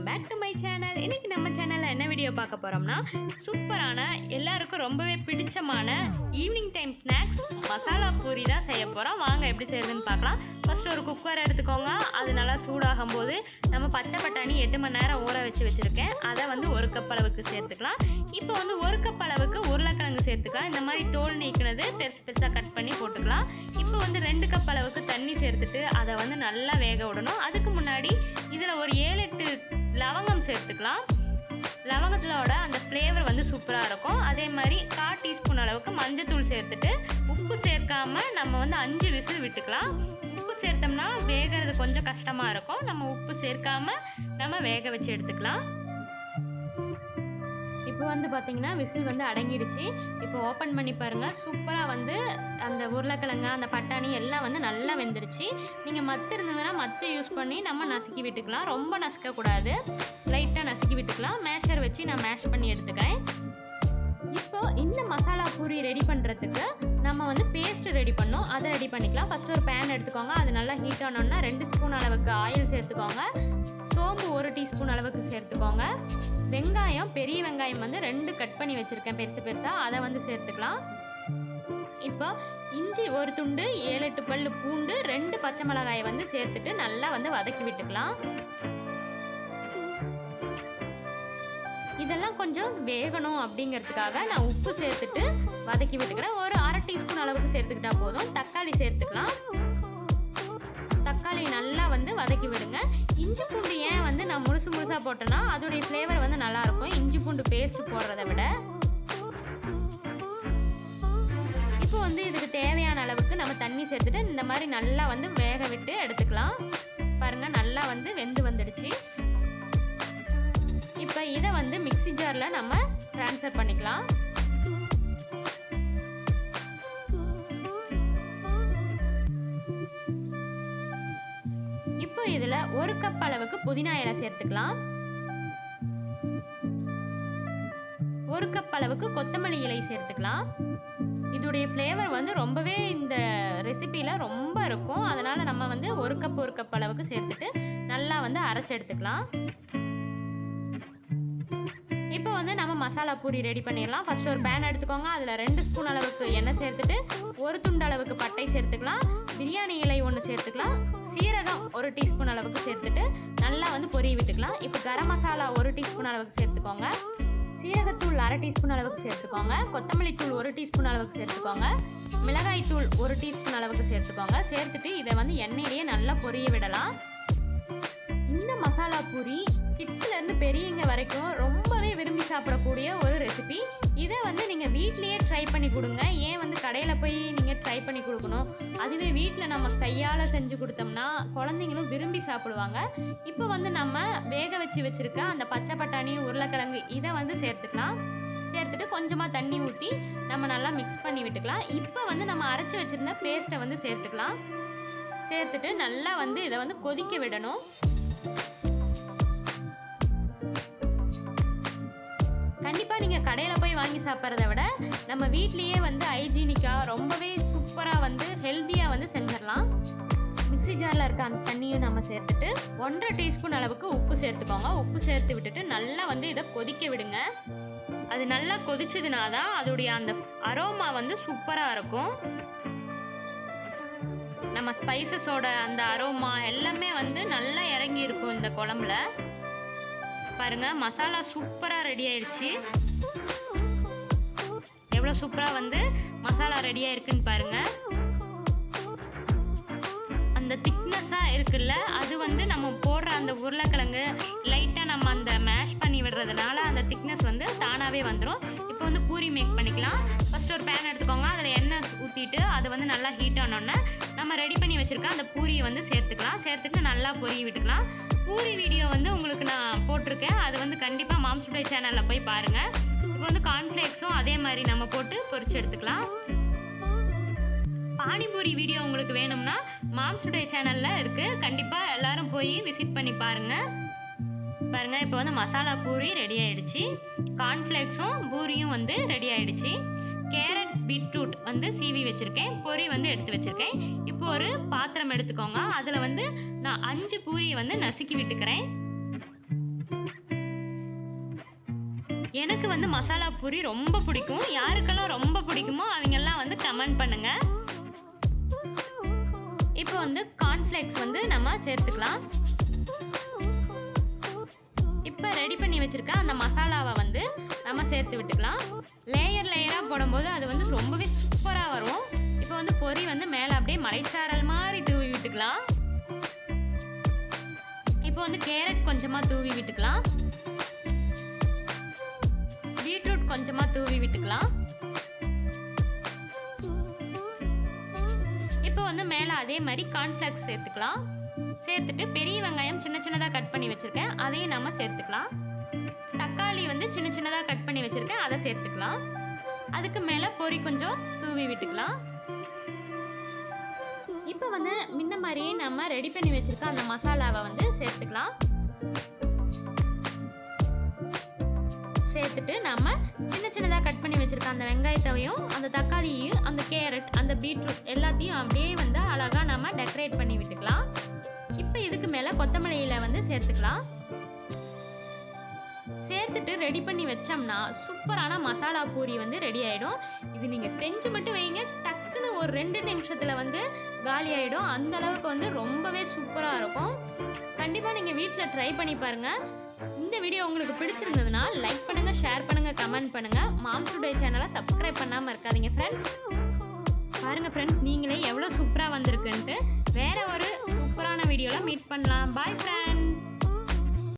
Welcome back to my channel. இன்றைக்கி நம்ம சேனலில் என்ன வீடியோ பார்க்க போகிறோம்னா, சூப்பரான எல்லாருக்கும் ரொம்பவே பிடிச்சமான evening time snacks masala puri தான் செய்ய போகிறோம். வாங்க எப்படி செய்யுதுன்னு பார்க்கலாம். ஃபஸ்ட்டு ஒரு குக்கர் எடுத்துக்கோங்க. அது நல்லா சூடாகும் போது நம்ம பச்சை பட்டாணி 8 மணி நேரம் ஊற வச்சுருக்கேன். அதை வந்து 1 கப் அளவுக்கு சேர்த்துக்கலாம். இப்போ வந்து 1 கப் அளவுக்கு உருளைக்கிழங்கு சேர்த்துக்கலாம். இந்த மாதிரி தோல் நீக்கினது பெருசு பெருசாக கட் பண்ணி போட்டுக்கலாம். இப்போ வந்து 2 கப் அளவுக்கு தண்ணி சேர்த்துட்டு அதை வந்து நல்லா வேக விடணும். அதுக்கு முன்னாடி இதில் ஒரு 7-8 லவங்கம் சேர்த்துக்கலாம். லவங்கத்திலோட அந்த ஃப்ளேவர் வந்து சூப்பராக இருக்கும். அதே மாதிரி 1/4 டீஸ்பூன் அளவுக்கு மஞ்சத்தூள் சேர்த்துட்டு உப்பு சேர்க்காம நம்ம வந்து 5 விசில் விட்டுக்கலாம். உப்பு சேர்த்தோம்னா வேகிறது கொஞ்சம் கஷ்டமாக இருக்கும். நம்ம உப்பு சேர்க்காம நம்ம வேக வச்சு எடுத்துக்கலாம். இப்போ வந்து பார்த்திங்கன்னா விசில் வந்து அடங்கிடுச்சு. இப்போ ஓப்பன் பண்ணி பாருங்கள். சூப்பராக வந்து அந்த உருளைக்கிழங்கு அந்த பட்டாணி எல்லாம் வந்து நல்லா வெந்துருச்சு. நீங்கள் மத்து இருந்ததுன்னா மத்து யூஸ் பண்ணி நம்ம நசுக்கி விட்டுக்கலாம். ரொம்ப நசுக்கக்கூடாது, லைட்டாக நசுக்கி விட்டுக்கலாம். மேஷர் வச்சு நான் மேஷ் பண்ணி எடுத்துக்கிறேன். இப்போ இந்த மசாலா பூரி ரெடி பண்ணுறதுக்கு நம்ம வந்து பேஸ்ட்டு ரெடி பண்ணோம். அதை ரெடி பண்ணிக்கலாம். ஃபஸ்ட்டு ஒரு பேன் எடுத்துக்கோங்க. அது நல்லா ஹீட் ஆனோன்னா 2 ஸ்பூன் அளவுக்கு ஆயில் சேர்த்துக்கோங்க. சோம்பு 1 டீஸ்பூன் அளவுக்கு சேர்த்துக்கோங்க. வெங்காயம், பெரிய வெங்காயம் வந்து 2 கட் பண்ணி வச்சுருக்கேன் பெருசு பெருசாக, அதை வந்து சேர்த்துக்கலாம். இப்போ இஞ்சி 1 துண்டு, 7-8 பல் பூண்டு, 2 பச்சை மிளகாயை வந்து சேர்த்துட்டு நல்லா வந்து வதக்கி விட்டுக்கலாம். இதெல்லாம் கொஞ்சம் வேகணும் அப்படிங்கிறதுக்காக நான் உப்பு சேர்த்துட்டு வதக்கி விட்டுக்கிறேன். ஒரு 1/2 டீஸ்பூன் அளவுக்கு சேர்த்துக்கிட்டா போதும். தக்காளி சேர்த்துக்கலாம். தக்காளி நல்லா வந்து வதக்கி விடுங்க. இஞ்சி பூண்டு ஏன் வந்து நான் முழுசாக போட்டேன்னா அதோடைய ஃப்ளேவர் வந்து நல்லாயிருக்கும் இஞ்சி பூண்டு பேஸ்ட் போடுறத விட. இப்போ வந்து இதுக்கு தேவையான அளவுக்கு நம்ம தண்ணி சேர்த்துட்டு இந்த மாதிரி நல்லா வந்து வேக விட்டு எடுத்துக்கலாம். பாருங்கள், நல்லா வந்து வெந்து வந்துடுச்சு. இப்போ இதை வந்து மிக்ஸி ஜாரில் நம்ம ட்ரான்ஸ்ஃபர் பண்ணிக்கலாம். இப்போ இதில் 1 கப் அளவுக்கு புதினா இலை சேர்த்துக்கலாம். 1 கப் அளவுக்கு கொத்தமல்லி இலை சேர்த்துக்கலாம். இதோடைய ஃப்ளேவர் வந்து ரொம்பவே இந்த ரெசிபியில் ரொம்ப இருக்கும். அதனால் நம்ம வந்து 1 கப் அளவுக்கு சேர்த்துட்டு நல்லா வந்து அரைச்சி எடுத்துக்கலாம். இப்போ வந்து நம்ம மசாலா பூரி ரெடி பண்ணிடலாம். ஃபஸ்ட்டு ஒரு பேன் எடுத்துக்கோங்க. அதில் 2 ஸ்பூன் அளவுக்கு எண்ணெய் சேர்த்துட்டு 1 துண்டு அளவுக்கு பட்டை சேர்த்துக்கலாம். பிரியாணி இலை 1 சேர்த்துக்கலாம். சீரகம் 1 டீஸ்பூன் அளவுக்கு சேர்த்துட்டு நல்லா வந்து பொரிய விட்டுக்கலாம். இப்போ கரம் மசாலா 1 டீஸ்பூன் அளவுக்கு சேர்த்துக்கோங்க. சீரகத்தூள் 1/2 டீஸ்பூன் அளவுக்கு சேர்த்துக்கோங்க. கொத்தமல்லி தூள் 1 டீஸ்பூன் அளவுக்கு சேர்த்துக்கோங்க. மிளகாய் தூள் 1 டீஸ்பூன் அளவுக்கு சேர்த்துக்கோங்க. சேர்த்துட்டு இதை வந்து எண்ணெயிலேயே நல்லா பொரிய விடலாம். இந்த மசாலா பூரி கிட்ஸ்லேருந்து பெரியவங்க வரைக்கும் ரொம்பவே விரும்பி சாப்பிடக்கூடிய ஒரு ரெசிபி. இதை வந்து நீங்கள் வீட்லேயே ட்ரை பண்ணி கொடுங்க. ஏன் வந்து கடையில் போய் நீங்கள் ட்ரை பண்ணி கொடுக்கணும்? அதுவே வீட்டில் நம்ம கையால் செஞ்சு கொடுத்தோம்னா குழந்தைங்களும் விரும்பி சாப்பிடுவாங்க. இப்போ வந்து நம்ம வேக வச்சுருக்க அந்த பச்சை பட்டாணி, உருளைக்கிழங்கு இதை வந்து சேர்த்துக்கலாம். சேர்த்துட்டு கொஞ்சமாக தண்ணி ஊற்றி நம்ம நல்லா மிக்ஸ் பண்ணி விட்டுக்கலாம். இப்போ வந்து நம்ம அரைச்சி வச்சுருந்த பேஸ்ட்டை வந்து சேர்த்துக்கலாம். சேர்த்துட்டு நல்லா வந்து இதை வந்து கொதிக்க விடணும். கண்டிப்பாக நீங்கள் கடையில் போய் வாங்கி சாப்பிட்றத விட நம்ம வீட்லேயே வந்து ஹைஜீனிக்காக ரொம்பவே சூப்பராக வந்து ஹெல்த்தியாக வந்து செஞ்சிடலாம். மிக்ஸி ஜாரில் இருக்க அந்த தண்ணியும் நம்ம சேர்த்துட்டு 1/2 டீஸ்பூன் அளவுக்கு உப்பு சேர்த்துக்கோங்க. உப்பு சேர்த்து விட்டுட்டு நல்லா வந்து இதை கொதிக்க விடுங்க. அது நல்லா கொதிச்சதுனா தான் அதோடைய அந்த அரோமா வந்து சூப்பராக இருக்கும். நம்ம ஸ்பைசஸோட அந்த அரோமா எல்லாமே வந்து நல்லா இறங்கி இருக்கும் இந்த குழம்புல. பாருங்கள், மசாலா சூப்பராக ரெடி ஆயிடுச்சு. எவ்வளோ சூப்பராக வந்து மசாலா ரெடியாக இருக்குன்னு பாருங்கள். அந்த திக்னஸாக இருக்குல்ல, அது வந்து நம்ம போடுற அந்த உருளைக்கிழங்கு லைட்டாக நம்ம அந்த மேஷ் பண்ணி விடுறதுனால அந்த திக்னஸ் வந்து தானாகவே வந்துடும். இப்போ வந்து பூரி மேக் பண்ணிக்கலாம். ஃபஸ்ட்டு ஒரு பேன் எடுத்துக்கோங்க. அதில் எண்ணெய் ஊற்றிட்டு அது வந்து நல்லா ஹீட் ஆனோன்னே நம்ம ரெடி பண்ணி வச்சுருக்க அந்த பூரியை வந்து சேர்த்துக்கலாம். சேர்த்துட்டு நல்லா பொரிய விட்டுக்கலாம். பூரி வீடியோ வந்து உங்களுக்கு நான் போட்டிருக்கேன். அது வந்து கண்டிப்பாக மாம்ஸ் டுடே சேனலில் போய் பாருங்கள். இப்போ வந்து கார்ன்ஃப்ளேக்ஸும் அதே மாதிரி நம்ம போட்டு பொரிச்சு எடுத்துக்கலாம். பானிபூரி வீடியோ உங்களுக்கு வேணும்னா மாம்ஸ் டுடே சேனலில் இருக்குது. கண்டிப்பாக எல்லோரும் போய் விசிட் பண்ணி பாருங்கள். இப்போ வந்து மசாலா பூரி ரெடி ஆகிடுச்சு. கார்ன்ஃப்ளேக்ஸும் பூரியும் வந்து ரெடி ஆகிடுச்சு. கேரட், பீட்ரூட் வந்து சீவி வச்சுருக்கேன். பொரி வந்து எடுத்து வச்சுருக்கேன். இப்போ ஒரு பாத்திரம் எடுத்துக்கோங்க. அதில் வந்து நான் 5 பூரியை வந்து நசுக்கி விட்டுக்கிறேன். எனக்கு வந்து மசாலா பூரி ரொம்ப பிடிக்கும். யாருக்கெல்லாம் ரொம்ப பிடிக்குமோ அவங்கெல்லாம் வந்து கமெண்ட் பண்ணுங்கள். இப்போ வந்து கார்ன்ஃப்ளேக்ஸ் வந்து நம்ம சேர்த்துக்கலாம். இப்போ ரெடி பண்ணி வச்சுருக்க அந்த மசாலாவை வந்து நம்ம சேர்த்து விட்டுக்கலாம். லேயராக போடும்போது அது வந்து ரொம்பவே சூப்பராக வரும். இப்போ வந்து பொரி வந்து மேலே அப்படியே மலைச்சாரல் மாதிரி தூவி விட்டுக்கலாம். இப்போ வந்து கேரட் கொஞ்சமாக தூவி விட்டுக்கலாம். பீட்ரூட் கொஞ்சமாக தூவி விட்டுக்கலாம். இப்போ வந்து மேலே அதே மாதிரி கார்ன்ஃப்ளேக்ஸ் சேர்த்துக்கலாம். சேர்த்துட்டு பெரிய வெங்காயம் சின்ன சின்னதாக கட் பண்ணி வச்சுருக்கேன், அதையும் நம்ம சேர்த்துக்கலாம். தக்காளி வந்து சின்ன சின்னதாக கட் பண்ணி வச்சுருக்கேன், அதை சேர்த்துக்கலாம். அதுக்கு மேலே பொரி கொஞ்சம் தூவி விட்டுக்கலாம். இப்போ வந்து முன்ன மாதிரியே நம்ம ரெடி பண்ணி வச்சுருக்க அந்த மசாலாவை வந்து சேர்த்துக்கலாம். சேர்த்துட்டு நம்ம சின்ன சின்னதாக கட் பண்ணி வச்சுருக்க அந்த வெங்காயத்தையும் அந்த தக்காளியையும் அந்த கேரட் அந்த பீட்ரூட் எல்லாத்தையும் அப்படியே வந்து அழகாக நம்ம டெக்கரேட் பண்ணி விட்டுக்கலாம். இப்போ இதுக்கு மேலே கொத்தமல்லி இலை வந்து சேர்த்துக்கலாம். சேர்த்துட்டு ரெடி பண்ணி வச்சோம்னா சூப்பரான மசாலா பூரி வந்து ரெடி ஆகிடும். இது நீங்கள் செஞ்சு மட்டும் வைங்க, டக்குன்னு ஒரு 2 நிமிஷத்தில் வந்து காலி ஆகிடும். அந்த அளவுக்கு வந்து ரொம்பவே சூப்பராக இருக்கும். கண்டிப்பாக நீங்கள் வீட்டில் ட்ரை பண்ணி பாருங்கள். இந்த வீடியோ உங்களுக்கு பிடிச்சிருந்ததுன்னா லைக் பண்ணுங்கள், ஷேர் பண்ணுங்கள், கமெண்ட் பண்ணுங்கள். மாம்ஸ் டுடே சேனலை சப்ஸ்கிரைப் பண்ணாமல் இருக்காதீங்க ஃப்ரெண்ட்ஸ். பாருங்கள் ஃப்ரெண்ட்ஸ், நீங்களே எவ்வளோ சூப்பராக வந்திருக்குன்ட்டு. வேறு ஒரு சூப்பரான வீடியோவில் மீட் பண்ணலாம். Bye friends.